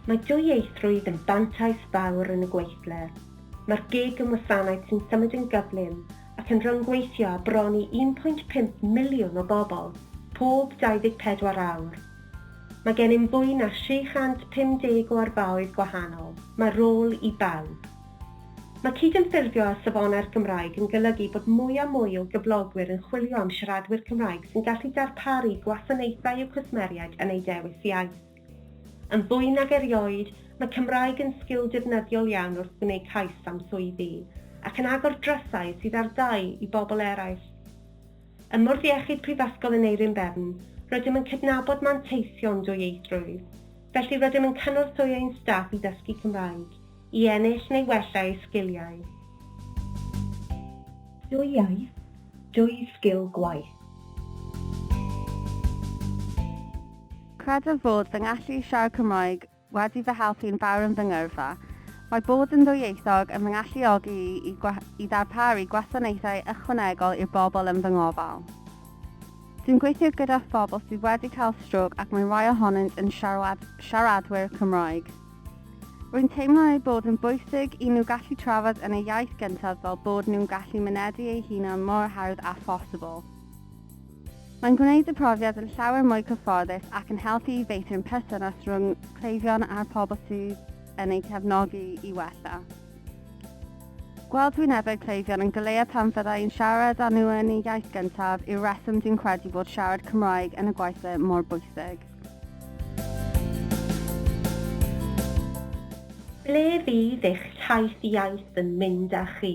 Mae dwyieithrwydd yn bantais fawr yn y gweithle. Mae'r gig yn wasanaeth sy'n symud yn gyflym ac yn rhyngweithio â bron i 1.5 miliwn o bobl pob 24 awr. Mae gennym fwy na 650 o arfaoedd gwahanol. Mae rôl i bawb. Mae cydymffurfio â safonau'r Gymraeg yn golygu bod mwy a mwy o gyflogwyr yn chwilio am siaradwyr Cymraeg sy'n gallu darparu gwasanaethau i'w cwsmeriaid yn ei dewis iaith. Yn fwy nag erioed, mae Cymraeg yn sgil defnyddiol iawn wrth gwneud cais am swyddi ac yn agor drysau sydd ar dau i bobl eraill. Ym Mwrdd Iechyd Prifysgol yn Eirin rydym yn cydnabod manteision dwyieithrwydd, felly rydym yn cynorthwyo ein staff i ddysgu Cymraeg, i ennill neu wella eu sgiliau. Dwy iaith, dwy sgil gwaith. Credaf fod fy ngallu siarad Cymraeg wedi fy helpu'n fawr yn fy ngyrfa. Mae bod yn ddwyieithog yn fy ngalluogi i ddarparu gwasanaethau ychwanegol i'r bobl yn fy ngofal. Dwi'n gweithio gyda phobl sydd wedi cael strok ac mae rai ohonynt yn siaradwyr Cymraeg. Rwy'n teimlo eu bod yn bwysig i nhw gallu trafod yn eu iaith gyntaf fel bod nhw'n gallu mynedu eu hunain mor hawdd a phosibl. Mae'n gwneud y profiad yn llawer mwy cyfforddus ac yn helpu i feithrin perthynas rhwng cleifion a'r pobl sydd yn eu cefnogi i wella. Gweld wynebau cleifion yn goleuo pan fyddai'n siarad â nhw yn eu iaith gyntaf yw'r reswm dwi'n credu bod siarad Cymraeg yn y gweithle mor bwysig. Ble fydd eich taith iaith yn mynd â chi?